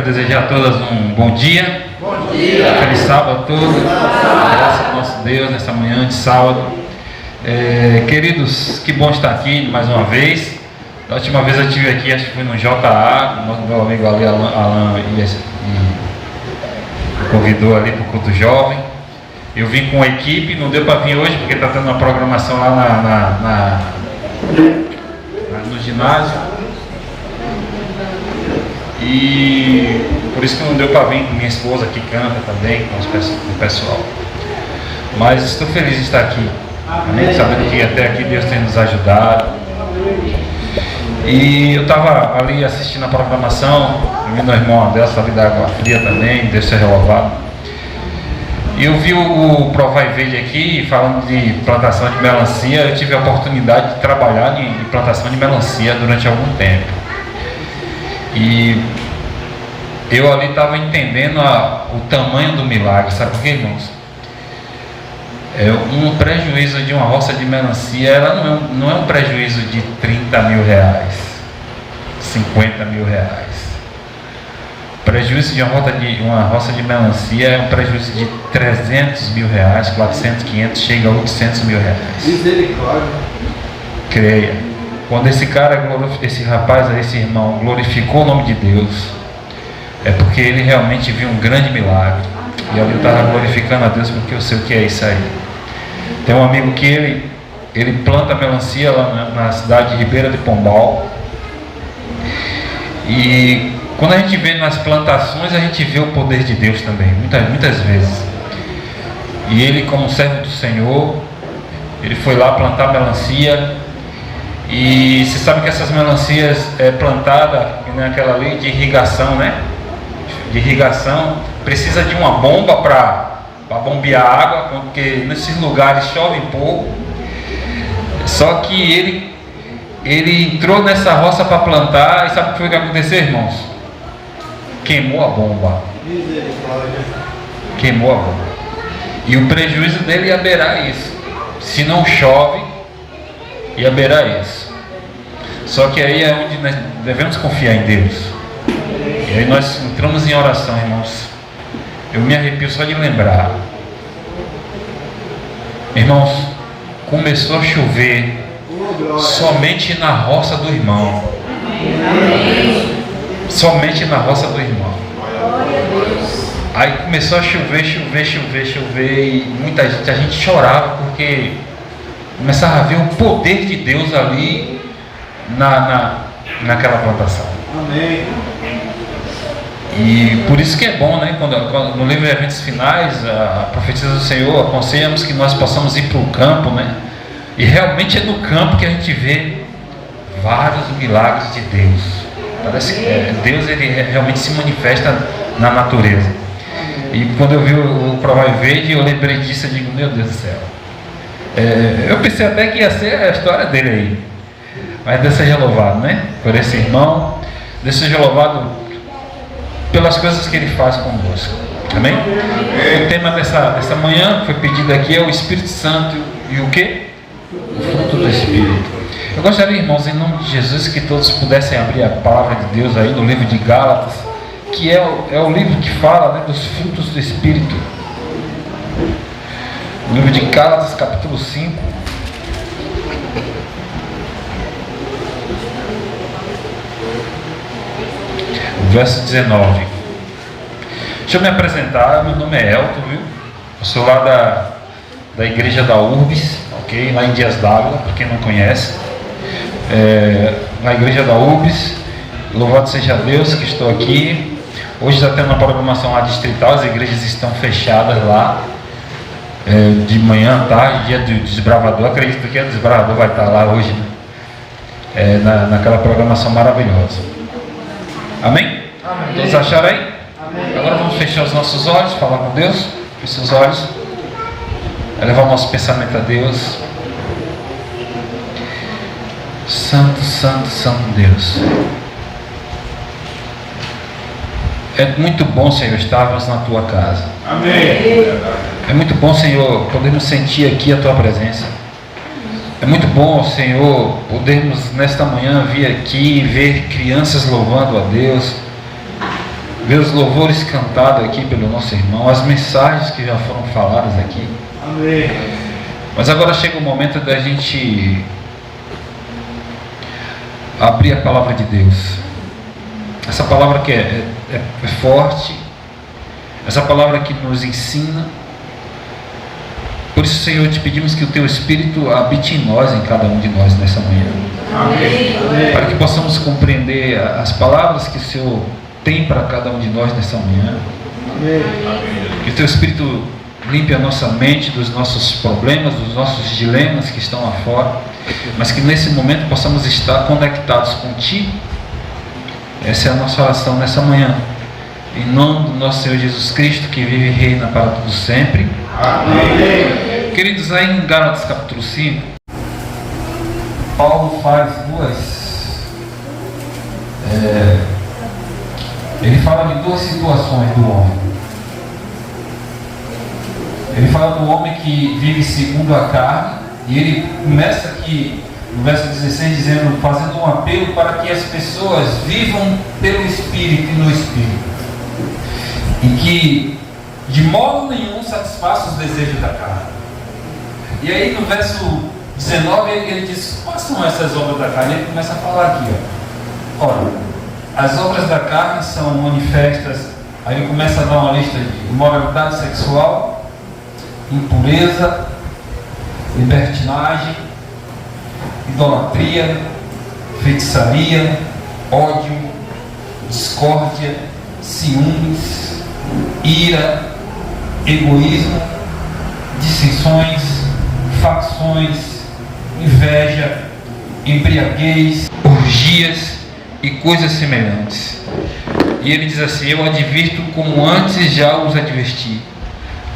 desejar a todas um bom dia. Bom dia. Feliz sábado a todos. Graças ao nosso Deus nessa manhã de sábado. Queridos, que bom estar aqui mais uma vez. Da última vez eu estive aqui, acho que foi no JA, meu amigo ali, Alan, me convidou ali para o culto jovem. Eu vim com a equipe, não deu para vir hoje porque está tendo uma programação lá no ginásio. E por isso que não deu para vir com minha esposa que canta também, com o pessoal. Mas estou feliz de estar aqui, sabendo que até aqui Deus tem nos ajudado. E eu estava ali assistindo a programação, vendo o irmão Adelson ali da Água Fria também, Deus seja louvado. E eu vi o Provai Verde aqui falando de plantação de melancia. Eu tive a oportunidade de trabalhar em plantação de melancia durante algum tempo. E eu ali estava entendendo o tamanho do milagre. Sabe por quê, irmãos? Um prejuízo de uma roça de melancia, ela não é um prejuízo de 30 mil reais, 50 mil reais. O prejuízo de uma roça de melancia é um prejuízo de 300 mil reais, 400, 500, chega a 800 mil reais. Misericórdia. Creia. Quando esse rapaz, esse irmão, glorificou o nome de Deus, é porque ele realmente viu um grande milagre. E ali eu estava glorificando a Deus porque eu sei o que é isso aí. Tem um amigo que ele planta melancia lá na cidade de Ribeira de Pombal. E quando a gente vê nas plantações, a gente vê o poder de Deus também, muitas vezes. E ele, como servo do Senhor, ele foi lá plantar melancia. E você sabe que essas melancias é plantada naquela lei de irrigação, né? De irrigação, precisa de uma bomba para bombear a água, porque nesses lugares chove pouco. Só que ele entrou nessa roça para plantar, e sabe o que foi que aconteceu, irmãos? Queimou a bomba. Queimou a bomba. E o prejuízo dele ia beirar isso. Se não chove, ia beirar isso. Só que aí é onde nós devemos confiar em Deus. E aí nós entramos em oração, irmãos. Eu me arrepio só de lembrar. Irmãos, começou a chover somente na roça do irmão. Somente na roça do irmão. Aí começou a chover, e muita gente, a gente chorava porque começava a ver o poder de Deus ali naquela plantação. Amém. E por isso que é bom, né? Quando no livro de Eventos Finais, a profecia do Senhor aconselha-nos que nós possamos ir para o campo, né? E realmente é no campo que a gente vê vários milagres de Deus. Parece que Deus ele realmente se manifesta na natureza. E quando eu vi o Provai Verde, eu lembrei disso e digo, meu Deus do céu. Eu pensei até que ia ser a história dele aí. Mas Deus seja louvado, né? Por esse irmão. Deus seja louvado pelas coisas que ele faz conosco. Amém? O tema dessa manhã foi pedido aqui é o Espírito Santo e o quê? O fruto do Espírito. Eu gostaria, irmãos, em nome de Jesus, que todos pudessem abrir a palavra de Deus aí no livro de Gálatas, que é o livro que fala, né, dos frutos do Espírito. O livro de Gálatas, capítulo 5. Verso 19. Deixa eu me apresentar, meu nome é Elton, viu? Eu sou lá da igreja da Urbis, ok? Lá em Dias d'Ávila, para quem não conhece. Na igreja da Urbis. Louvado seja Deus que estou aqui. Hoje está tendo uma programação lá distrital, as igrejas estão fechadas lá. De manhã à tarde, dia do desbravador. Acredito que o desbravador vai estar lá hoje, né? Naquela programação maravilhosa. Amém? Amém. Todos acharam aí? Amém. Agora vamos fechar os nossos olhos, falar com Deus. Feche os olhos. Levar o nosso pensamento a Deus. Santo, santo, santo Deus. É muito bom, Senhor, estarmos na Tua casa. Amém. É muito bom, Senhor, podermos sentir aqui a Tua presença. É muito bom, Senhor, podermos nesta manhã vir aqui e ver crianças louvando a Deus, ver os louvores cantados aqui pelo nosso irmão, as mensagens que já foram faladas aqui. Amém. Mas agora chega o momento da gente abrir a palavra de Deus. Essa palavra que é forte, essa palavra que nos ensina. Por isso, Senhor, te pedimos que o Teu Espírito habite em nós, em cada um de nós nessa manhã. Amém. Para que possamos compreender as palavras que o Senhor tem para cada um de nós nessa manhã. Amém. Que o Teu Espírito limpe a nossa mente dos nossos problemas, dos nossos dilemas que estão lá fora, mas que nesse momento possamos estar conectados contigo. Essa é a nossa oração nessa manhã. Em nome do nosso Senhor Jesus Cristo, que vive e reina para tudo sempre. Amém. Queridos, aí em Gálatas capítulo 5, Paulo faz ele fala de duas situações do homem. Ele fala do homem que vive segundo a carne, e ele começa aqui no verso 16 dizendo, fazendo um apelo para que as pessoas vivam pelo Espírito e no Espírito, e que de modo nenhum satisfaça os desejos da carne. E aí no verso 19 ele diz, quais são essas obras da carne? Ele começa a falar aqui, olha, as obras da carne são manifestas. Aí ele começa a dar uma lista de imoralidade sexual, impureza, libertinagem, idolatria, feitiçaria, ódio, discórdia, ciúmes, ira, egoísmo, dissensões, facções, inveja, embriaguez, orgias e coisas semelhantes. E ele diz assim, eu advirto como antes já os adverti.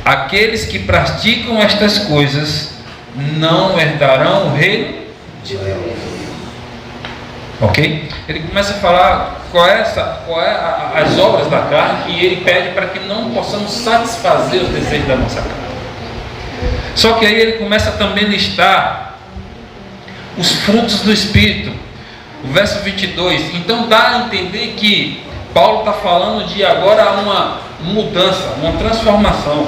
Aqueles que praticam estas coisas não herdarão o reino de Deus. Ok? Ele começa a falar qual é as obras da carne, e ele pede para que não possamos satisfazer os desejos da nossa carne. Só que aí ele começa também a listar os frutos do Espírito. O verso 22, então dá a entender que Paulo está falando de agora uma mudança, uma transformação.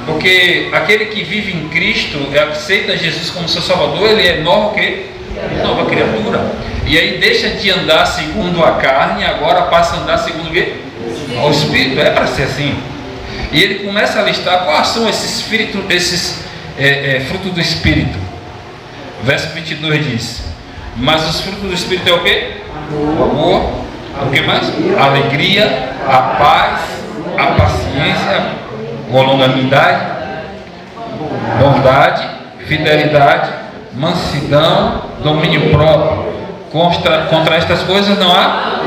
Porque aquele que vive em Cristo, aceita Jesus como seu Salvador, ele é nova criatura. E aí deixa de andar segundo a carne, agora passa a andar segundo o quê? Ao Espírito. É para ser assim. E ele começa a listar quais são esses frutos do Espírito. Verso 22 diz, mas os frutos do Espírito é o quê? Amor, o que mais? A alegria, a paz, a paciência, a longanimidade, bondade, fidelidade, mansidão, domínio próprio. Contra estas coisas não há.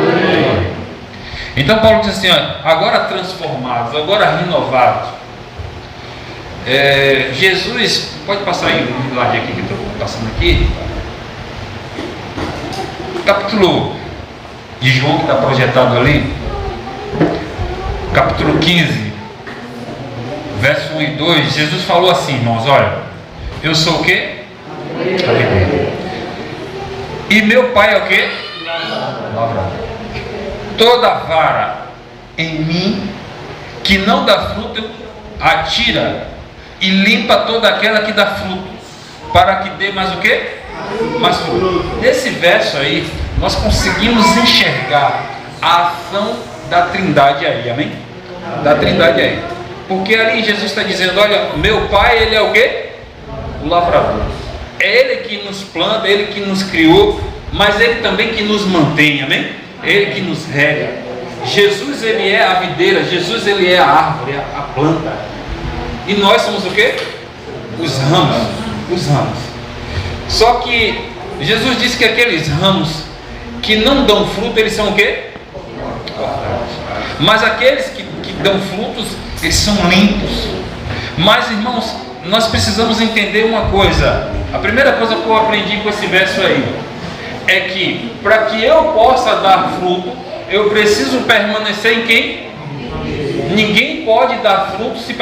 Então Paulo diz assim, agora transformados, agora renovados. Jesus, pode passar aí o slide aqui que estou passando aqui. Capítulo de João que está projetado ali, capítulo 15, verso 1 e 2, Jesus falou assim, irmãos, olha, eu sou o quê? E meu Pai é o quê? Lavrador. Toda vara em mim que não dá fruto, atira e limpa toda aquela que dá fruto, para que dê mais o quê? Mais fruto. Nesse verso aí, nós conseguimos enxergar a ação da Trindade aí, amém? Da Trindade aí. Porque ali Jesus está dizendo, olha, meu Pai, Ele é o quê? O lavrador. É Ele que nos planta, Ele que nos criou, mas Ele também que nos mantém, amém? Ele que nos rega. Jesus, Ele é a videira, Jesus, Ele é a árvore, a planta. E nós somos o quê? Os ramos. Os ramos. Só que Jesus disse que aqueles ramos que não dão fruto, eles são o quê? Mas aqueles que dão frutos, eles são limpos. Mas, irmãos, nós precisamos entender uma coisa. A primeira coisa que eu aprendi com esse verso aí é que para que eu possa dar fruto, eu preciso permanecer em quem? Ninguém pode dar fruto se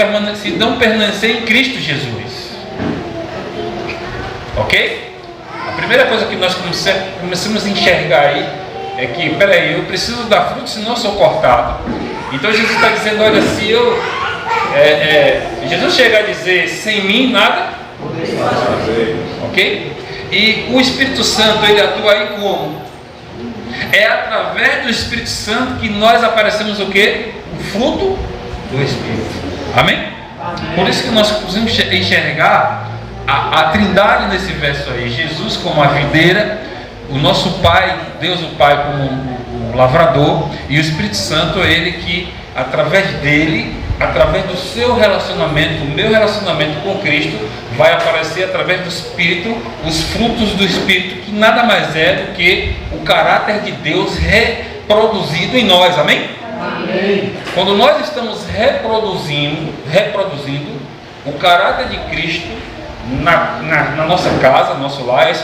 não permanecer em Cristo Jesus. Ok? A primeira coisa que nós começamos a enxergar aí é que, peraí, eu preciso dar fruto, senão eu sou cortado. Então Jesus está dizendo, olha, se eu Jesus chega a dizer, sem mim nada, ok? E o Espírito Santo, ele atua aí como? É através do Espírito Santo que nós aparecemos o quê? O fruto do Espírito. Amém? Por isso que nós conseguimos enxergar a trindade nesse verso aí. Jesus como a videira, o nosso Pai, Deus o Pai como o lavrador, e o Espírito Santo, ele que através dele, através do seu relacionamento, o meu relacionamento com Cristo, vai aparecer através do Espírito, os frutos do Espírito, que nada mais é do que o caráter de Deus reproduzido em nós. Amém? Amém. Quando nós estamos reproduzindo o caráter de Cristo na nossa casa, no nosso lar,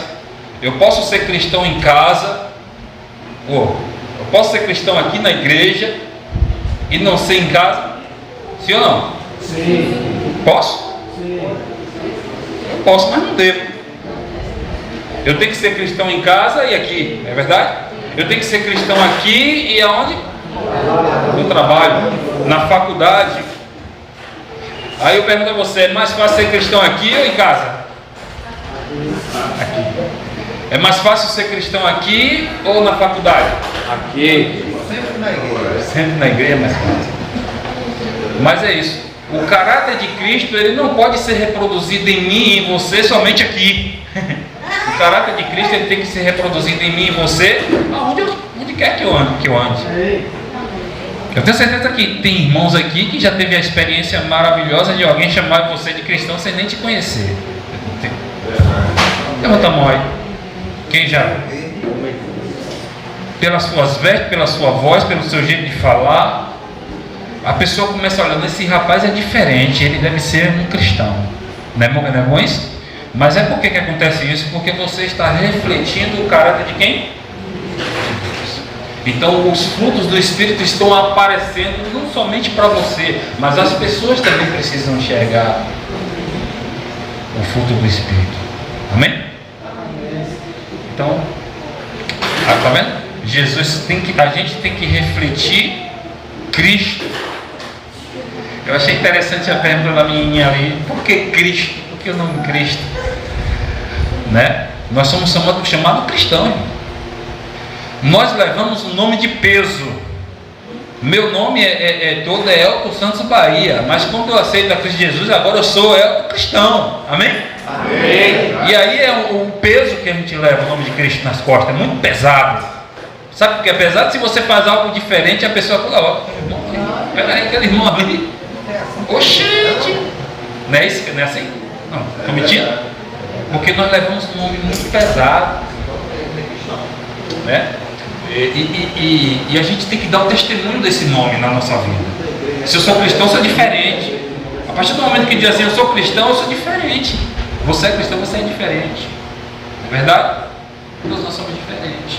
eu posso ser cristão em casa, eu posso ser cristão aqui na igreja e não ser em casa? Sim ou não? Sim. Posso? Sim. Eu posso, mas não devo. Eu tenho que ser cristão em casa e aqui, é verdade? Eu tenho que ser cristão aqui e aonde? No trabalho, na faculdade. Aí eu pergunto a você, é mais fácil ser cristão aqui ou em casa? Aqui. É mais fácil ser cristão aqui ou na faculdade? Aqui. Sempre na igreja. Sempre na igreja é mais fácil. Mas é isso. O caráter de Cristo, ele não pode ser reproduzido em mim e em você somente aqui. O caráter de Cristo, ele tem que ser reproduzido em mim e em você onde quer que eu ande. Eu tenho certeza que tem irmãos aqui que já teve a experiência maravilhosa de alguém chamar você de cristão sem nem te conhecer. Levanta a mão aí. Quem já? Pelas suas vestes, pela sua voz, pelo seu jeito de falar, a pessoa começa olhando, esse rapaz é diferente, ele deve ser um cristão. Não é bom isso? Mas é por que acontece isso? Porque você está refletindo o caráter de quem? Então os frutos do Espírito estão aparecendo não somente para você, mas as pessoas também precisam enxergar o fruto do Espírito. Amém? Então, está vendo? A gente tem que refletir Cristo. Eu achei interessante a pergunta da menininha ali. Por que Cristo? Por que o nome Cristo? Né? Nós somos chamados cristãos, irmão. Nós levamos um nome de peso. Meu nome todo é Elton Santos Bahia, mas quando eu aceito a Cristo Jesus, agora eu sou Elton cristão. Amém? Amém. E aí é o peso que a gente leva, o nome de Cristo nas costas, é muito pesado. Sabe por que é pesado? Se você faz algo diferente, a pessoa fala, ó, peraí, aquele irmão ali. Oxente! Não é isso? Não é assim? Não, estou mentindo? Porque nós levamos um nome muito pesado, né? E a gente tem que dar o testemunho desse nome na nossa vida. Se eu sou cristão, eu sou diferente. A partir do momento que diz assim, eu sou cristão, eu sou diferente. Você é cristão, você é diferente. Não é verdade? Nós somos diferentes.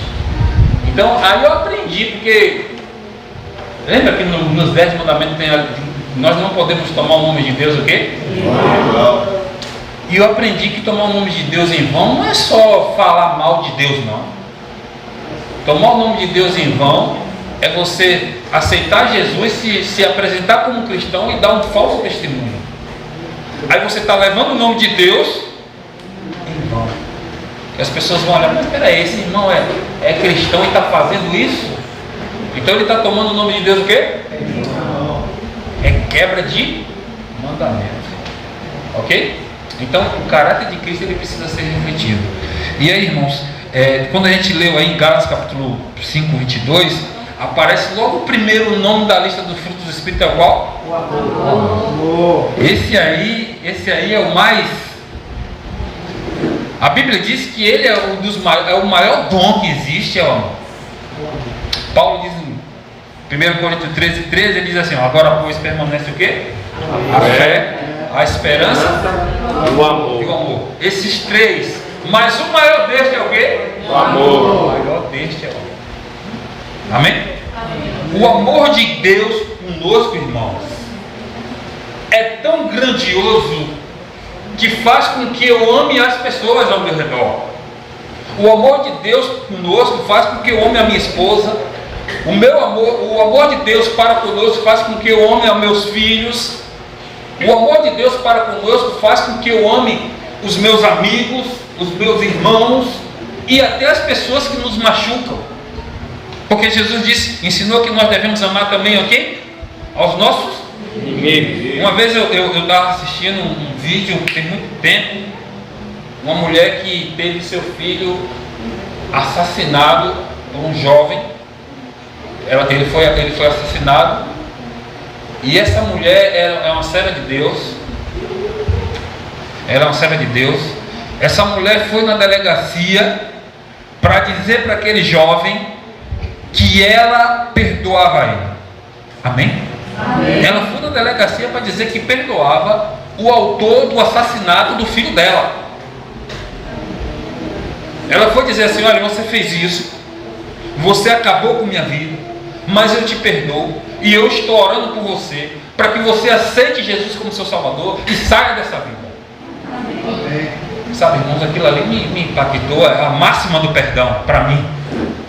Então, aí eu aprendi, porque lembra que nos 10 mandamentos tem nós não podemos tomar o nome de Deus o quê? E eu aprendi que tomar o nome de Deus em vão não é só falar mal de Deus, não. Tomar o nome de Deus em vão é você aceitar Jesus, se apresentar como cristão e dar um falso testemunho. Aí você está levando o nome de Deus em vão. E as pessoas vão olhar, mas peraí, esse irmão é cristão e está fazendo isso? Então ele está tomando o nome de Deus o quê? É quebra de mandamento. Ok? Então o caráter de Cristo ele precisa ser refletido. E aí, irmãos, quando a gente leu aí em Gálatas capítulo 5, 22, aparece logo o primeiro nome da lista dos frutos do Espírito, é qual? O amor. Esse aí é o mais. A Bíblia diz que ele é o maior dom que existe, é o amor. Paulo diz em 1 Coríntios 13, 13, ele diz assim, ó, agora pois permanece o quê? A fé, a esperança e o amor. Esses três. Mas o maior deste é o quê? O amor. O maior deste é o amor. Amém? Amém? O amor de Deus conosco, irmãos, é tão grandioso que faz com que eu ame as pessoas ao meu redor. O amor de Deus conosco faz com que eu ame a minha esposa, O amor de Deus para conosco faz com que eu ame aos meus filhos. O amor de Deus para conosco faz com que eu ame os meus amigos, os meus irmãos e até as pessoas que nos machucam. Porque Jesus ensinou que nós devemos amar também a quem? Aos nossos inimigos. Uma vez eu estava assistindo um vídeo, tem muito tempo, uma mulher que teve seu filho assassinado por um jovem. Ele foi assassinado. E essa mulher é uma serva de Deus. Ela é uma serva de Deus. Essa mulher foi na delegacia para dizer para aquele jovem que ela perdoava ele. Amém? Amém? Ela foi na delegacia para dizer que perdoava o autor do assassinato do filho dela. Ela foi dizer assim: olha, você fez isso, você acabou com minha vida, mas eu te perdoo e eu estou orando por você para que você aceite Jesus como seu Salvador e saia dessa vida. Amém. Sabe, irmãos, aquilo ali me impactou. É a máxima do perdão para mim,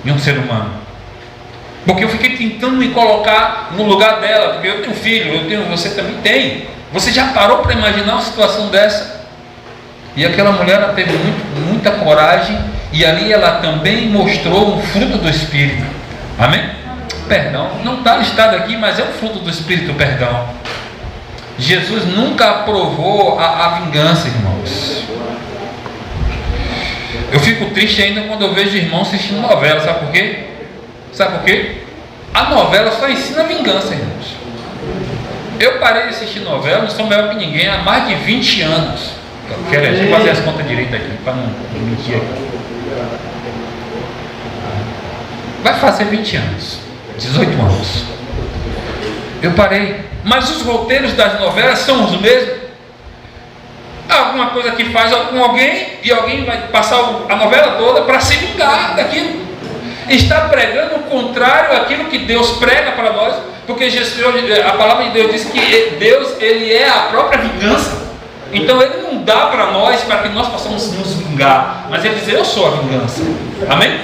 de um ser humano. Porque eu fiquei tentando me colocar no lugar dela, porque eu tenho filho, você também tem. Você já parou para imaginar uma situação dessa? E aquela mulher, ela teve muita coragem, e ali ela também mostrou um fruto do Espírito. Amém? Perdão, não está listado aqui, mas é um fruto do Espírito, perdão. Jesus nunca aprovou a vingança, irmãos. Eu fico triste ainda quando eu vejo irmãos assistindo novela, sabe por quê? Sabe por quê? A novela só ensina vingança, irmãos. Eu parei de assistir novela, não sou melhor que ninguém, há mais de 20 anos. Deixa eu fazer as contas direitas aqui, para não mentir aqui. Vai fazer 20 anos, 18 anos. Eu parei. Mas os roteiros das novelas são os mesmos. Alguma coisa que faz com alguém, e alguém vai passar a novela toda para se vingar daquilo. Está pregando o contrário àquilo que Deus prega para nós, porque a palavra de Deus diz que Deus, ele é a própria vingança. Então ele não dá para nós para que nós possamos nos vingar, mas ele diz: eu sou a vingança. Amém?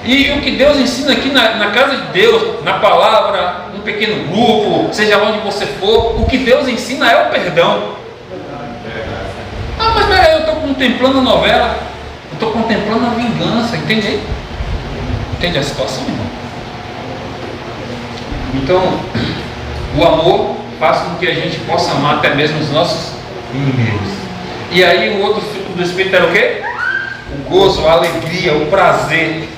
E o que Deus ensina aqui na casa de Deus, na palavra, no pequeno grupo, seja onde você for, o que Deus ensina é o perdão. Ah, mas peraí, eu estou contemplando a novela, eu estou contemplando a vingança, entende? Entende a situação, irmão? Então, o amor faz com que a gente possa amar até mesmo os nossos inimigos. E aí o outro fruto do Espírito era o quê? O gozo, a alegria, o prazer.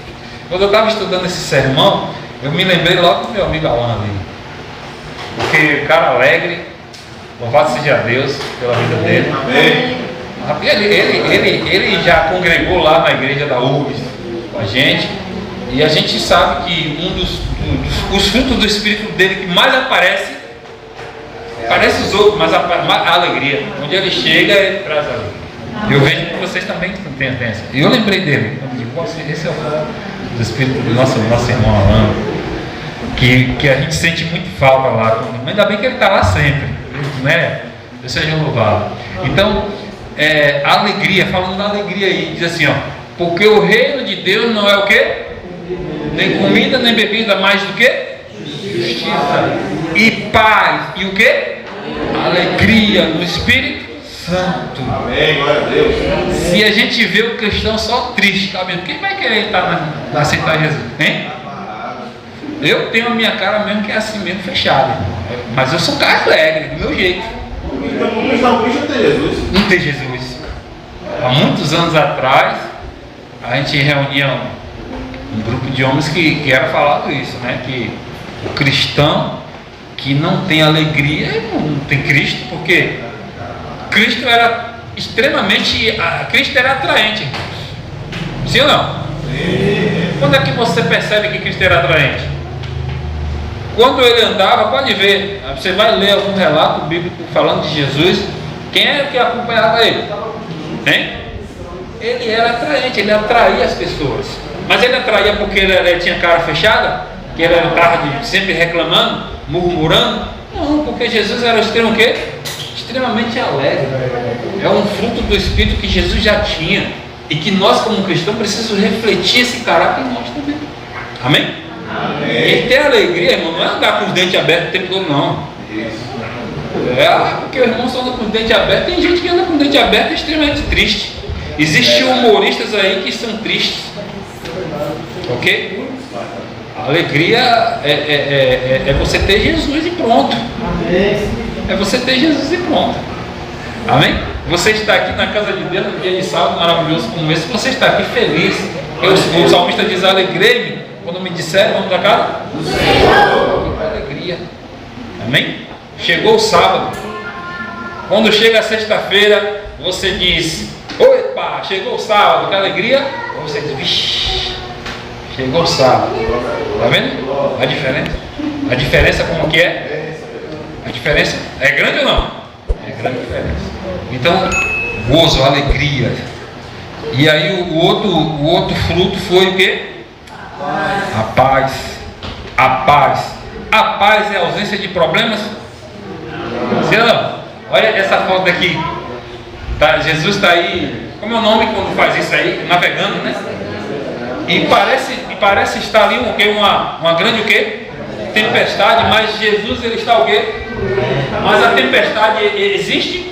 Quando eu estava estudando esse sermão, eu me lembrei logo do meu amigo Alan ali. Porque o cara alegre, louvado seja Deus pela vida dele. Amém. Ele já congregou lá na igreja da URBS com a gente. E a gente sabe que os frutos do Espírito dele que mais aparece, parece os outros, mas a alegria. Onde ele chega, ele traz a alegria. Eu vejo que vocês também têm essa. E eu lembrei dele. Eu digo: esse é o fruto do Espírito do nosso irmão Alan, que a gente sente muito falta lá. Mas ainda bem que ele está lá sempre, né? Deus seja louvado. Então, a alegria, falando da alegria aí, diz assim: ó, porque o reino de Deus não é o quê? Nem comida, nem bebida, mais do que justiça e paz, e o que? Alegria no Espírito Santo. Amém, glória a Deus. Se a gente vê o cristão só triste, cabelo, quem vai querer estar na aceitar Jesus? Hein? Eu tenho a minha cara mesmo que é assim mesmo, fechada, mas eu sou um cara alegre, do meu jeito. Então vamos pensar um bicho não tem Jesus. Não tem Jesus. Há muitos anos atrás, a gente reunia um grupo de homens que era falado isso, né? Que o cristão que não tem alegria não tem Cristo, porque Cristo era Cristo era atraente. Sim ou não? Sim. Quando é que você percebe que Cristo era atraente? Quando ele andava, pode ver, você vai ler algum relato bíblico falando de Jesus, quem é que acompanhava ele? Hein? Ele era atraente, ele atraía as pessoas. Mas ele atraía porque ele tinha cara fechada? Que ele estava sempre reclamando, murmurando? Não, porque Jesus era extremamente alegre. É um fruto do Espírito que Jesus já tinha, e que nós como cristãos precisamos refletir esse caráter em nós também. Amém? E ter alegria, irmão, não é andar com os dentes abertos o tempo todo, não. Porque os irmãos andam com os dentes abertos. Tem gente que anda com os dentes abertos extremamente triste. Existem humoristas aí que são tristes. Ok? A alegria é você ter Jesus e pronto. É você ter Jesus e pronto. Amém? Você está aqui na casa de Deus, num dia de sábado maravilhoso como esse, você está aqui feliz. O salmista diz: alegrei-me quando me disseram, vamos para casa? Que alegria. Amém? Chegou o sábado. Quando chega a sexta-feira, você diz: opa, chegou o sábado, que alegria. Ou você diz: vixi, chegou o sábado. Está vendo a diferença? A diferença como que é? A diferença é grande ou não? É grande a diferença. Então, gozo, alegria. E aí o outro fruto foi o quê? A paz. A paz. A paz é a ausência de problemas? Sim ou não? Olha essa foto aqui. Tá, Jesus está aí. Como é o nome quando faz isso aí? Navegando, né? E parece estar ali uma grande o quê? Tempestade, mas Jesus ele está o quê? Mas a tempestade existe?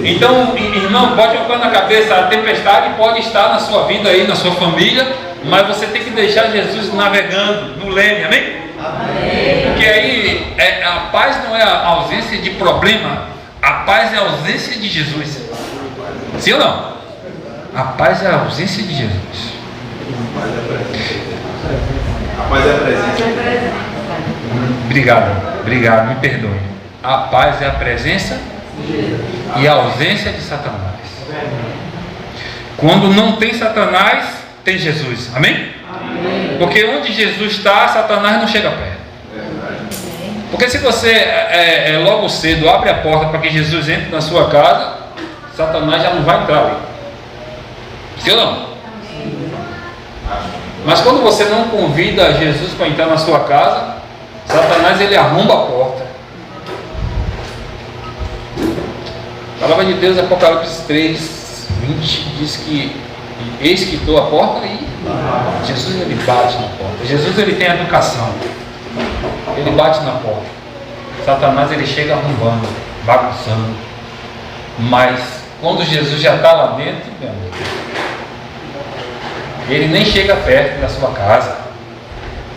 Então, irmão, bote uma coisa na cabeça: a tempestade pode estar na sua vida aí, na sua família, mas você tem que deixar Jesus navegando no leme, amém? Amém. Porque aí a paz não é a ausência de problema, a paz é a ausência de Jesus. Sim ou não? A paz é a ausência de Jesus. A paz é a presença. Obrigado, me perdoe. A paz é a presença e a ausência de Satanás. Quando não tem Satanás, tem Jesus. Amém? Porque onde Jesus está, Satanás não chega perto. Porque se você logo cedo abre a porta para que Jesus entre na sua casa, Satanás já não vai entrar ali. Sim ou não? Mas quando você não convida Jesus para entrar na sua casa, Satanás ele arromba a porta. A palavra de Deus, Apocalipse 3, 20, diz que eis que estou à porta e Jesus ele bate na porta. Jesus ele tem educação. Ele bate na porta. Satanás ele chega arrombando, bagunçando. Mas quando Jesus já está lá dentro, meu amigo, ele nem chega perto da sua casa.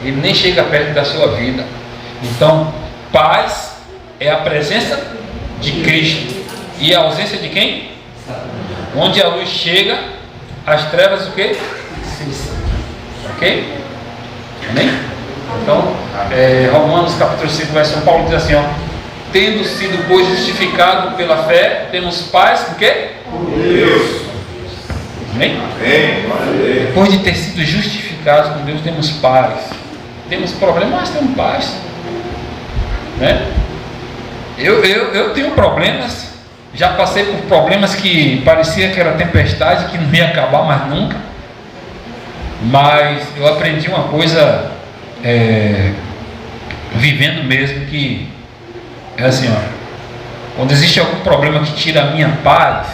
Ele nem chega perto da sua vida. Então, paz é a presença de Cristo. E a ausência de quem? Onde a luz chega, as trevas o quê? Ok? Amém? Então, Romanos capítulo 5, verso 1, Paulo diz assim, ó: tendo sido, pois, justificado pela fé, temos paz com quê? Com Deus. Amém? Amém. Depois de ter sido justificados com Deus, temos paz. Temos problemas, mas temos paz. Né? Eu tenho problemas. Já passei por problemas que parecia que era tempestade, que não ia acabar mais nunca. Mas eu aprendi uma coisa, vivendo mesmo, que é assim, ó, quando existe algum problema que tira a minha paz,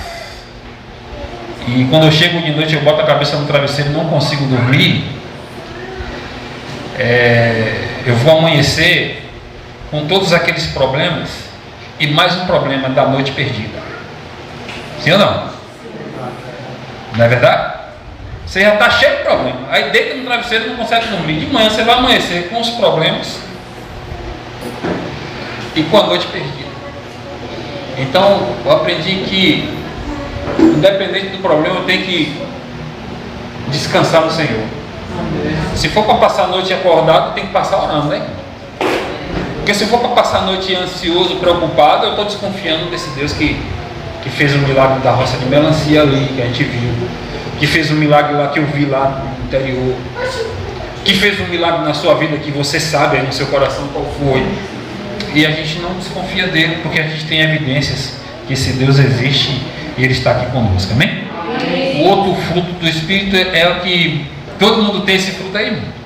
e quando eu chego de noite eu boto a cabeça no travesseiro e não consigo dormir, eu vou amanhecer com todos aqueles problemas e mais um problema da noite perdida. Sim ou não? Não é verdade? Você já está cheio de problema. Aí deita no travesseiro e não consegue dormir. De manhã você vai amanhecer com os problemas e com a noite perdida. Então eu aprendi que, independente do problema, eu tenho que descansar no Senhor. Se for para passar a noite acordado, tem que passar orando, né? Porque se for para passar a noite ansioso, preocupado, eu estou desconfiando desse Deus que fez o milagre da roça de melancia ali, que a gente viu, que fez um milagre lá que eu vi lá no interior, que fez um milagre na sua vida que você sabe aí no seu coração qual foi. E a gente não desconfia dele, porque a gente tem evidências que esse Deus existe e ele está aqui conosco, amém? O outro fruto do Espírito é o que todo mundo tem, esse fruto aí, irmão.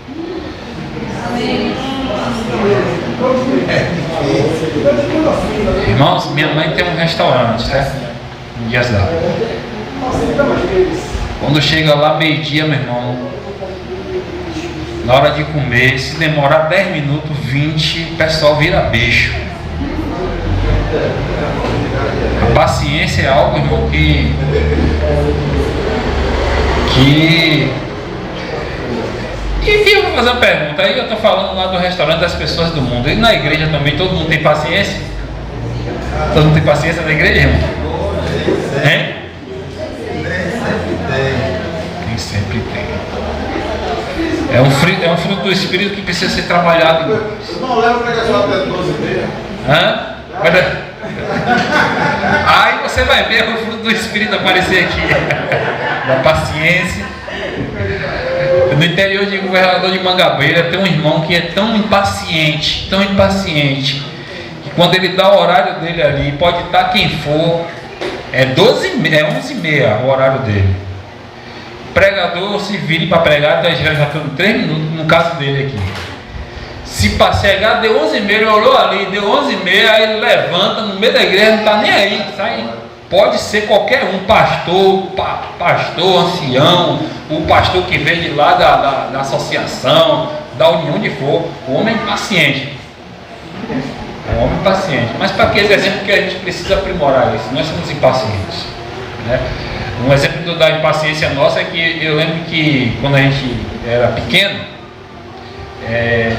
Irmãos, minha mãe tem um restaurante, certo? Em Dias d'Ávila. Quando chega lá meio-dia, meu irmão, Na hora de comer, se demorar 10 minutos, 20, o pessoal vira bicho. A paciência é algo, irmão, que e eu vou fazer uma pergunta. Aí eu estou falando lá do restaurante das pessoas do mundo. E na igreja também, todo mundo tem paciência? Todo mundo tem paciência na igreja, irmão? Hein? Quem sempre tem. É um fruto do Espírito que precisa ser trabalhado, irmão. Não leva para que só até 12h30. Hã? Aí você vai ver o fruto do Espírito aparecer aqui. Da paciência. No interior de Governador de Mangabeira tem um irmão que é tão impaciente, que quando ele dá o horário dele ali, pode estar quem for, é 11h30 o horário dele. O pregador se vire para pregar, já estou em 3 minutos no caso dele aqui. Se chegar, deu 11h30, ele olhou ali, deu 11h30, aí ele levanta no meio da igreja, não está nem aí, sai. Pode ser qualquer um, pastor, ancião, o pastor que vem de lá da associação, da união de for, o homem é impaciente. O homem paciente. Mas para aquele exemplo que a gente precisa aprimorar isso, nós somos impacientes. Né? Um exemplo da impaciência nossa é que eu lembro que quando a gente era pequeno,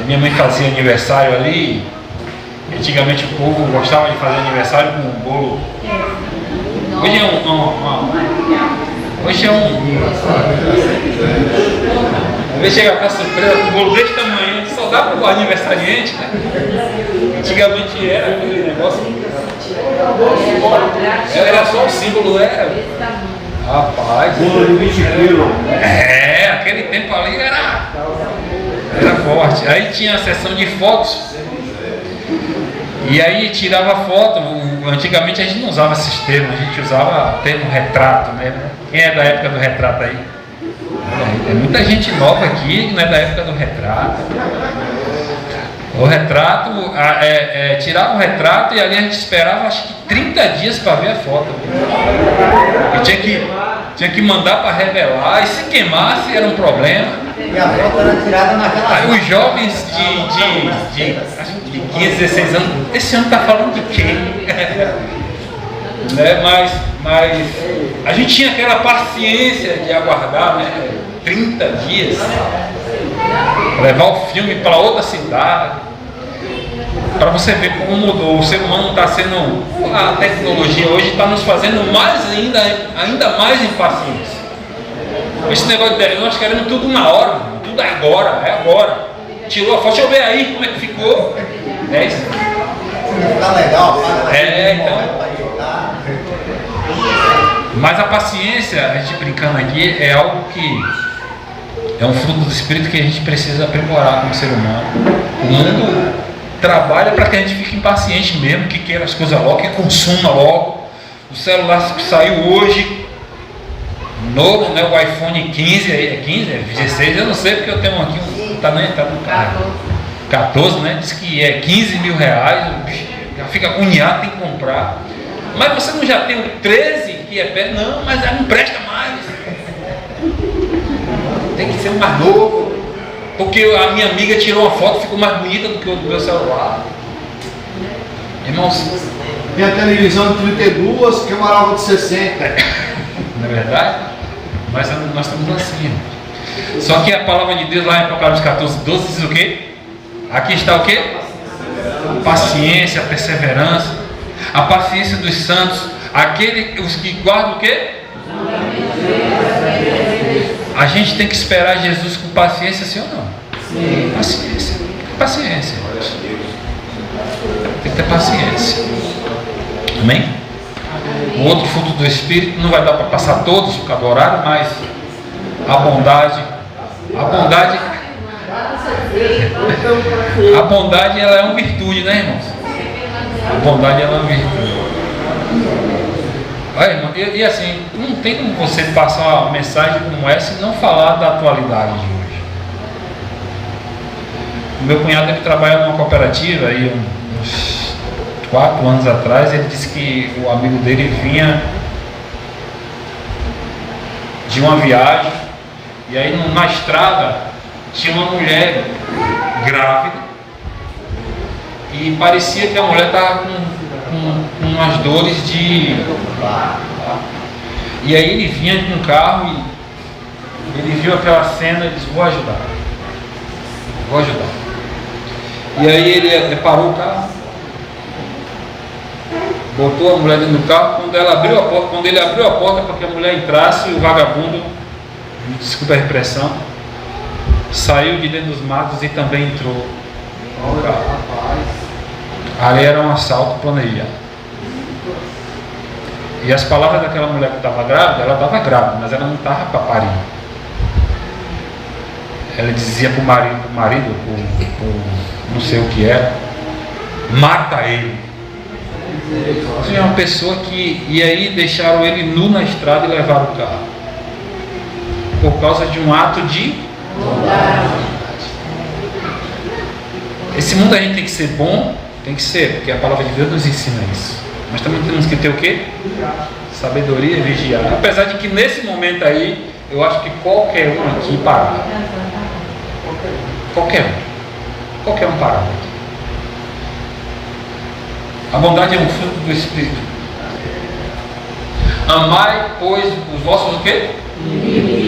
minha mãe fazia aniversário ali. Antigamente o povo gostava de fazer aniversário com um bolo. Hoje é Hoje chega para surpresa com um bolo desse tamanho, só dá para o aniversariante, né? Antigamente era aquele negócio. Era só o símbolo, era. Rapaz. Bolo de 20 quilos. Aquele tempo ali era forte. Aí tinha a sessão de fotos. E aí tirava foto. Antigamente a gente não usava esses termos, a gente usava o termo retrato, né? Quem é da época do retrato aí? É muita gente nova aqui que não é da época do retrato. O retrato, tirava o retrato e ali a gente esperava acho que 30 dias para ver a foto. E tinha que mandar para revelar, e se queimasse era um problema. E a foto era tirada naquela. Aí os jovens de 15, 16 anos, esse ano está falando de quê? Né? Mas a gente tinha aquela paciência de aguardar, né? 30 dias, levar o filme para outra cidade, para você ver como mudou. O ser humano está sendo, a tecnologia hoje está nos fazendo ainda mais impacientes. Esse negócio de nós queremos tudo na hora, tudo agora, é agora. Tirou a foto, deixa eu ver aí como é que ficou. É isso. Tá legal, então. Mas a paciência, a gente brincando aqui, é algo que é um fruto do Espírito que a gente precisa aprimorar como ser humano. O mundo trabalha para que a gente fique impaciente mesmo, que queira as coisas logo, que consuma logo. O celular que saiu hoje, novo, né, o iPhone 15, é 15, é 16, eu não sei porque eu tenho aqui tá no carro. 14, né? Diz que é 15 mil reais, já fica agoniado, tem que comprar. Mas você não já tem o 13 que é perto? Não, mas não presta mais. Tem que ser um mais novo. Porque a minha amiga tirou uma foto, ficou mais bonita do que o do meu celular. Irmãos, Tem a televisão de 32, que é uma nova de 60. não é verdade? Mas nós estamos assim, irmãos. Só que a palavra de Deus lá em Apocalipse 14, 12 diz o quê? Aqui está o quê? Paciência, perseverança. A paciência dos santos. Os que guardam o quê? A gente tem que esperar Jesus com paciência, sim ou não? Sim. Paciência. Paciência. Tem que ter paciência. Amém? O outro fruto do Espírito não vai dar para passar todos por causa do horário, mas a bondade, ela é uma virtude, né, irmãos? A bondade ela é uma virtude. Olha, irmão, e assim, não tem como você passar uma mensagem como essa e não falar da atualidade de hoje. O meu cunhado, ele trabalha numa cooperativa aí uns 4 anos atrás. Ele disse que o amigo dele vinha de uma viagem, e aí na estrada tinha uma mulher grávida e parecia que a mulher estava com umas dores de... E aí ele vinha com o carro e ele viu aquela cena e disse: vou ajudar. E aí ele parou o carro, botou a mulher dentro do carro. Quando ele abriu a porta para que a mulher entrasse, o vagabundo, desculpa a repressão, saiu de dentro dos matos e também entrou no carro. Ali era um assalto planejado. E as palavras daquela mulher que estava grávida, ela estava grávida, mas ela não estava para parir. Ela dizia para o marido, não sei o que era: mata ele. Isso é uma pessoa que... E aí deixaram ele nu na estrada e levaram o carro, por causa de um ato de bondade. Esse mundo a gente tem que ser bom, tem que ser, porque a palavra de Deus nos ensina isso. Mas também temos que ter o quê? Sabedoria e vigiar. Apesar de que nesse momento aí, eu acho que qualquer um aqui parava. Qualquer um parava aqui. A bondade é um fruto do Espírito. Amai, pois, os vossos o quê?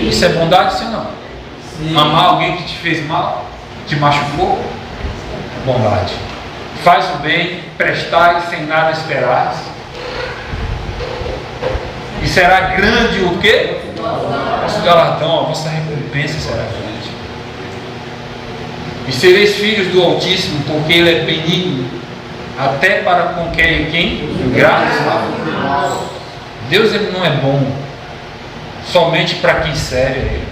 Isso é bondade, sim ou não? Sim. Amar alguém que te fez mal, te machucou? Bondade. Faz o bem, prestai sem nada esperar. E será grande o quê? Vosso galardão, a vossa recompensa será grande. E sereis filhos do Altíssimo, porque Ele é benigno, até para com quem? Graça. Deus, Ele não é bom somente para quem serve a Ele.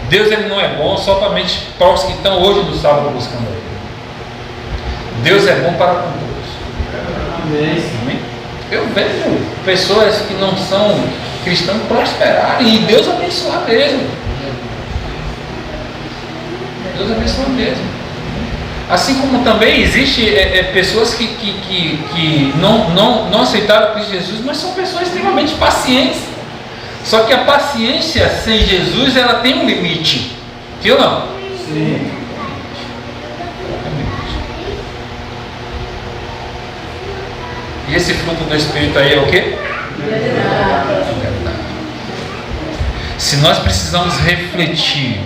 Deus, Ele não é bom somente para os que estão hoje no sábado buscando a Ele. Deus é bom para com todos. Amém? Eu vejo pessoas que não são cristãos prosperarem e Deus abençoar mesmo. Deus abençoa mesmo. Assim como também existe pessoas que não aceitaram Cristo Jesus, mas são pessoas extremamente pacientes. Só que a paciência sem Jesus, ela tem um limite. Sim ou não? Sim. E esse fruto do Espírito aí é o quê? Verdade. Se nós precisamos refletir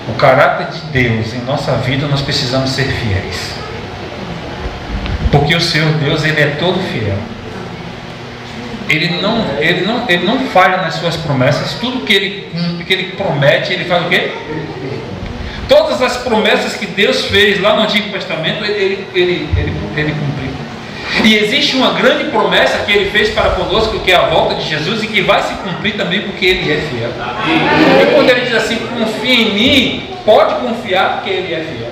o caráter de Deus em nossa vida, nós precisamos ser fiéis. Porque o Senhor Deus, Ele é todo fiel. Ele não falha nas suas promessas. Tudo que Ele promete, Ele faz o quê? Todas as promessas que Deus fez lá no Antigo Testamento, Ele cumpriu. E existe uma grande promessa que Ele fez para conosco, que é a volta de Jesus, e que vai se cumprir também, porque Ele é fiel. E quando Ele diz assim: confia em mim, pode confiar, porque Ele é fiel.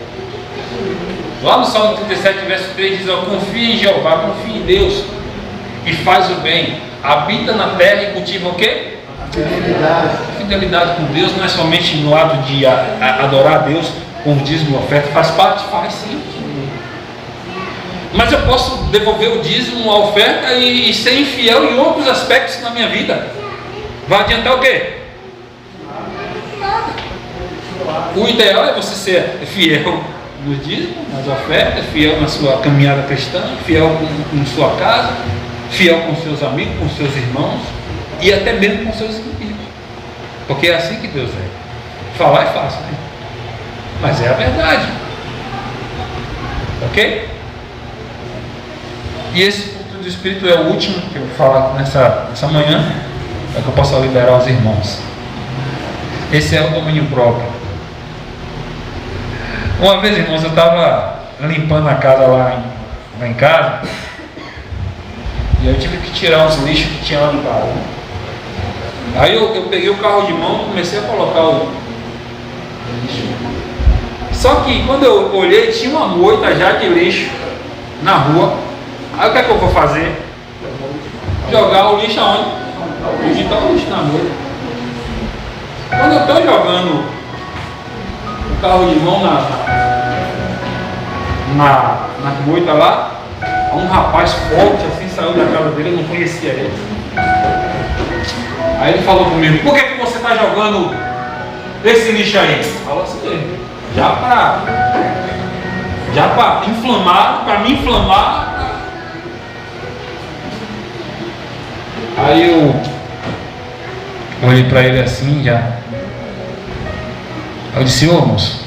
Lá no Salmo 37, verso 3 diz: confia em Jeová, confia em Deus, e faz o bem, habita na terra e cultiva o quê? Fidelidade. Fidelidade com Deus não é somente no ato de adorar a Deus com o dízimo e oferta, faz parte? Faz sim. Mas eu posso devolver o dízimo, a oferta e ser infiel em outros aspectos na minha vida. Vai adiantar o quê? Nada. O ideal é você ser fiel no dízimo, nas ofertas, fiel na sua caminhada cristã, fiel com sua casa, fiel com seus amigos, com seus irmãos e até mesmo com seus inimigos. Porque é assim que Deus é. Falar é fácil, né? Mas é a verdade. Ok? E esse fruto do Espírito é o último que eu vou falar nessa manhã, para que eu possa liberar os irmãos. Esse é o domínio próprio. Uma vez, irmãos, eu estava limpando a casa lá em casa, e eu tive que tirar uns lixos que tinha lá no carro. Aí eu peguei o carro de mão e comecei a colocar o lixo. Só que quando eu olhei, tinha uma moita já de lixo na rua. Aí o que é que eu vou fazer? Jogar o lixo aonde? Digitar o lixo na moita. Quando eu estou jogando o carro de mão na moita lá, um rapaz forte assim saiu da casa dele, eu não conhecia ele. Aí ele falou comigo: por que você está jogando esse lixo aí. Fala assim, já para inflamar, para me inflamar. Aí eu olhei para ele assim já. Eu disse, ô moço,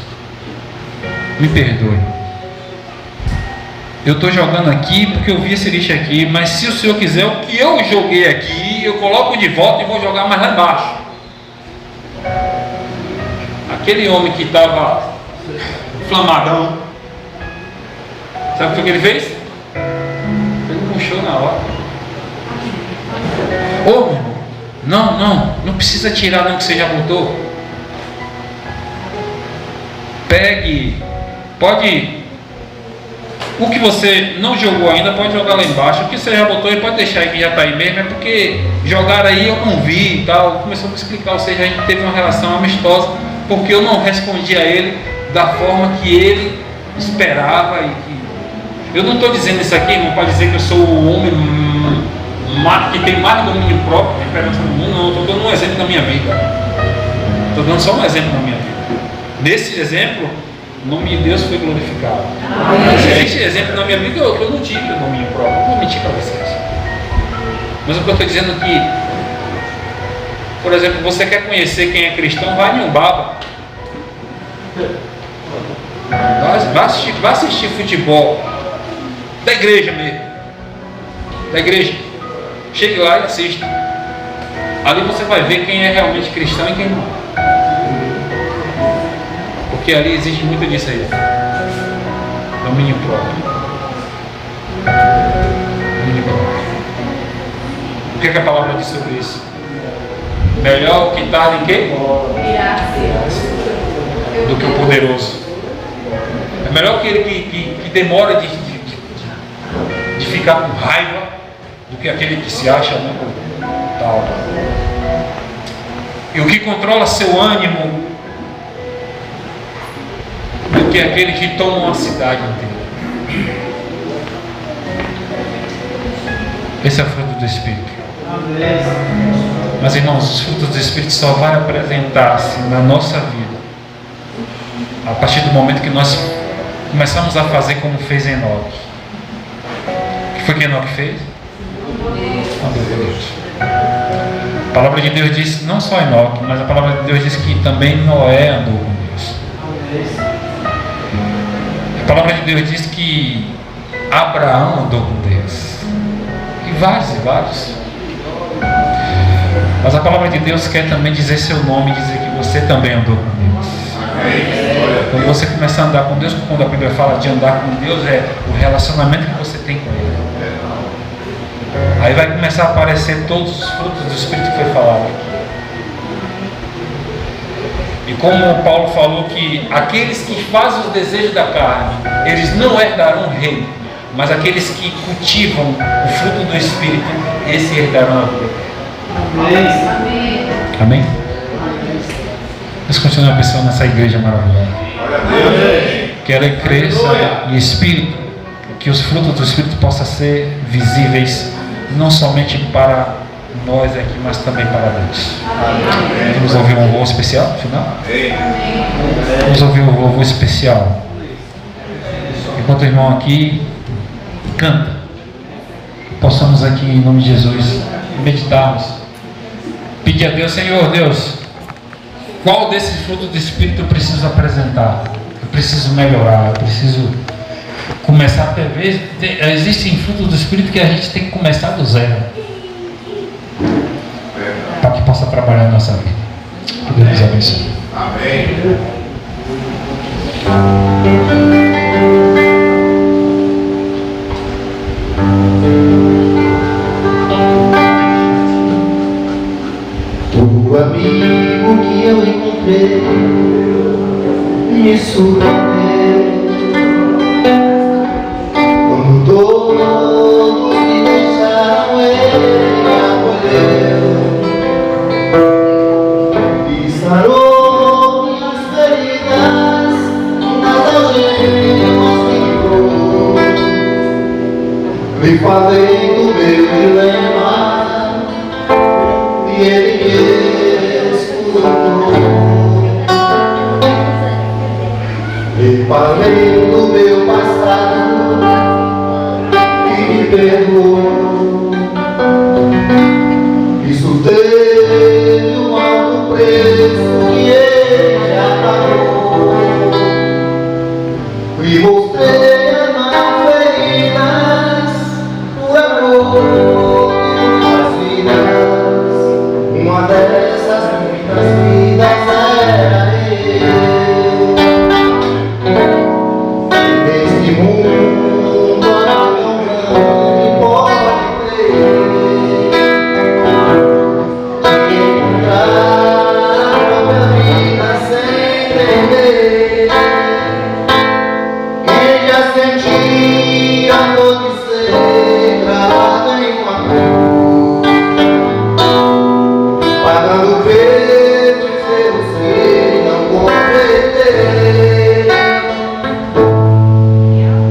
me perdoe. Eu estou jogando aqui porque eu vi esse lixo aqui, mas se o senhor quiser, o que eu joguei aqui, eu coloco de volta e vou jogar mais lá embaixo. Aquele homem que estava inflamadão, sabe o que ele fez? Ele puxou na hora. Ô meu irmão, não precisa tirar não que você já botou. Pegue, pode. O que você não jogou ainda, pode jogar lá embaixo. O que você já botou aí, pode deixar aí que já está aí mesmo. É porque jogaram aí, eu não vi e tal. Começou a me explicar, ou seja, a gente teve uma relação amistosa, porque eu não respondi a ele da forma que ele esperava. Eu não estou dizendo isso aqui, irmão, para dizer que eu sou o homem que tem mais domínio próprio de perante no mundo. Não, estou dando um exemplo da minha vida. Estou dando só um exemplo da minha vida. Nesse exemplo, o nome de Deus foi glorificado. Se existe exemplo na minha vida, eu não tive o domínio próprio. Não vou mentir para vocês. Mas o que eu estou dizendo aqui, por exemplo, você quer conhecer quem é cristão, vai em Umbaba. Vai assistir futebol. Da igreja mesmo. Da igreja. Chegue lá e assista. Ali você vai ver quem é realmente cristão e quem não. Porque ali existe muito disso aí. Domínio próprio. Domínio próprio. O que a palavra diz sobre isso? Melhor o que tarda em quê? Do que o poderoso. É melhor aquele que demora de ficar com raiva do que aquele que se acha muito tal. E o que controla seu ânimo do que aquele que toma uma cidade inteira. Esse é o fruto do Espírito. Mas irmãos, os frutos do Espírito só vai apresentar-se na nossa vida a partir do momento que nós começamos a fazer como fez Enoque. O que foi que Enoque fez? Andou com Deus. A palavra de Deus diz, não só Enoque, mas a palavra de Deus diz que também Noé andou com Deus. A palavra de Deus diz que Abraão andou com Deus. E vários. Mas a palavra de Deus quer também dizer seu nome, dizer que você também andou com Deus. Quando você começar a andar com Deus, quando a Bíblia fala de andar com Deus, é o relacionamento que você tem com Ele. Aí vai começar a aparecer todos os frutos do Espírito que foi falado aqui. E como Paulo falou que aqueles que fazem os desejos da carne, eles não herdarão o reino, mas aqueles que cultivam o fruto do Espírito, esses herdarão a vida. Amém? Amém? Nós continuamos pensando nessa igreja maravilhosa. Que ela cresça em Espírito, que os frutos do Espírito possam ser visíveis, não somente para nós aqui, mas também para Deus. Vamos ouvir um louvor especial no final? Vamos ouvir um louvor especial. Enquanto o irmão aqui canta, possamos aqui em nome de Jesus meditarmos, pedir a Deus, Senhor Deus, qual desses frutos do Espírito eu preciso apresentar? Eu preciso melhorar, eu preciso começar a ter vezes. Existem frutos do Espírito que a gente tem que começar do zero, para que possa trabalhar na nossa vida. Que Deus nos abençoe. Amém. O amigo que eu encontrei me surpreendeu quando todos me deixaram, ele acolheu e sarou minhas feridas, nas algemas livrou. Me falei do meu dilema e ele me escutou. falei do meu passado e me perdoou. Isso teve um alto preço que ele já pagou. E mostrei as mãos feridas por amor e muitas vidas. Uma dessas muitas vidas era eu. Neste mundo era tão grande, pode crer, que encontrar a própria vida sem entender. Quem já sentia a dor de ser gravado em uma cruz, pagando o preço de ser você não compreender.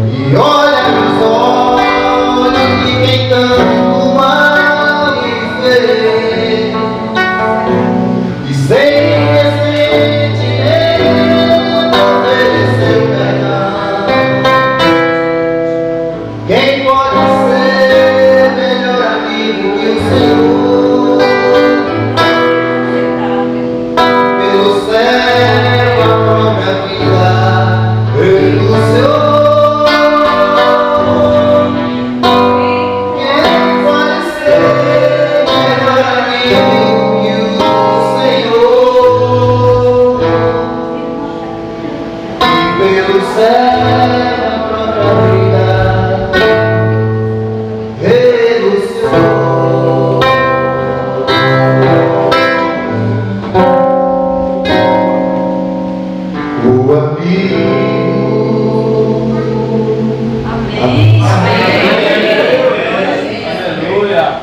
E olha nos olhos de quem tanto mal me fez, e sem ressentimento ofereceu perdão. Quem pode ser melhor amigo que o Senhor? Pelo céu a própria vida renunciou. Quem pode ser melhor amigo que o Senhor? E pelo céu a própria vida renunciou. O amigo.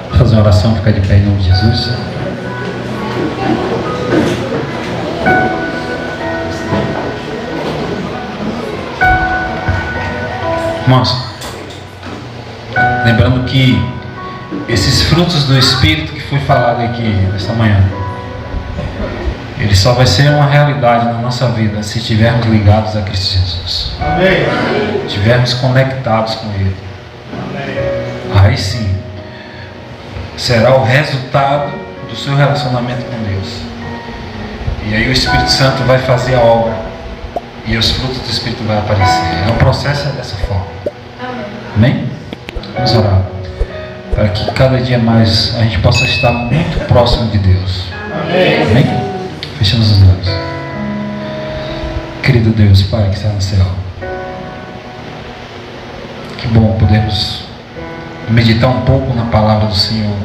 Vou fazer uma oração, ficar de pé em nome de Jesus. Irmãos, lembrando que esses frutos do Espírito que foi falado aqui nesta manhã, ele só vai ser uma realidade na nossa vida se estivermos ligados a Cristo Jesus. Amém. Estivermos conectados com Ele. Aí sim será o resultado do seu relacionamento com Deus. E aí o Espírito Santo vai fazer a obra e os frutos do Espírito vão aparecer. É um processo dessa forma. Amém? Vamos orar para que cada dia mais a gente possa estar muito próximo de Deus. Amém? Fechamos os olhos. Querido Deus, Pai que está no céu, que bom podermos meditar um pouco na palavra do Senhor.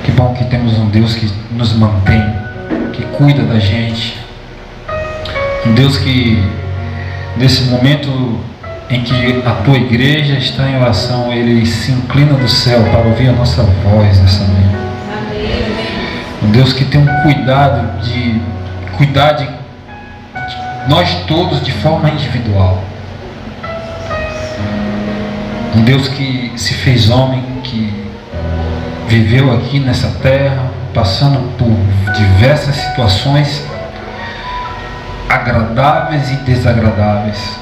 Que bom que temos um Deus que nos mantém, que cuida da gente, um Deus que nesse momento em que a tua igreja está em oração, Ele se inclina do céu para ouvir a nossa voz nessa manhã. Um Deus que tem um cuidado de cuidar de nós todos de forma individual. Um Deus que se fez homem, que viveu aqui nessa terra, passando por diversas situações agradáveis e desagradáveis,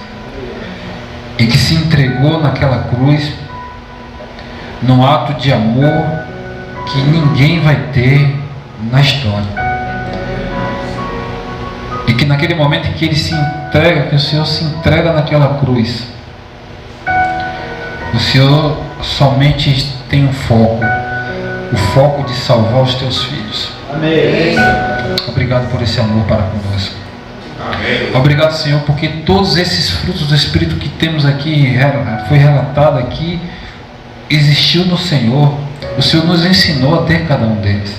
e que se entregou naquela cruz num ato de amor que ninguém vai ter na história. E que naquele momento em que Ele se entrega, que o Senhor se entrega naquela cruz, o Senhor somente tem um foco, o foco de salvar os teus filhos. Amém. Obrigado por esse amor para conosco. Amém. Obrigado, Senhor, porque todos esses frutos do Espírito que temos aqui, foi relatado aqui, existiu no Senhor. O Senhor nos ensinou a ter cada um deles.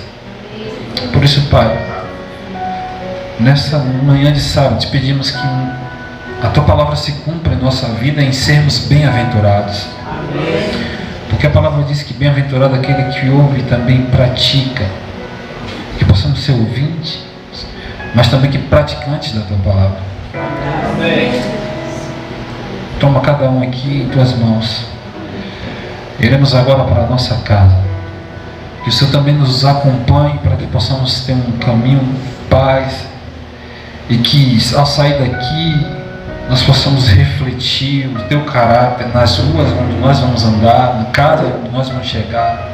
Por isso, Pai, nessa manhã de sábado, te pedimos que a Tua palavra se cumpra em nossa vida, em sermos bem-aventurados. Porque a palavra diz que bem-aventurado é aquele que ouve e também pratica. Que possamos ser ouvintes, mas também que praticantes da Tua palavra. Amém. Toma cada um aqui em Tuas mãos. Iremos agora para a nossa casa. Que o Senhor também nos acompanhe para que possamos ter um caminho, paz e que ao sair daqui nós possamos refletir o teu caráter nas ruas onde nós vamos andar, na casa onde nós vamos chegar,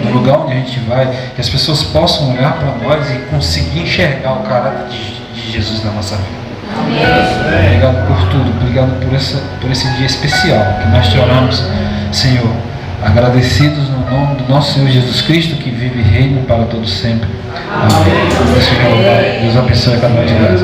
no lugar onde a gente vai, que as pessoas possam olhar para nós e conseguir enxergar o caráter de Jesus na nossa vida. Obrigado por tudo, obrigado por esse dia especial que nós te oramos, Senhor, agradecidos no nome do nosso Senhor Jesus Cristo, que vive e reina para todos sempre. Amém. Deus abençoe cada um de nós.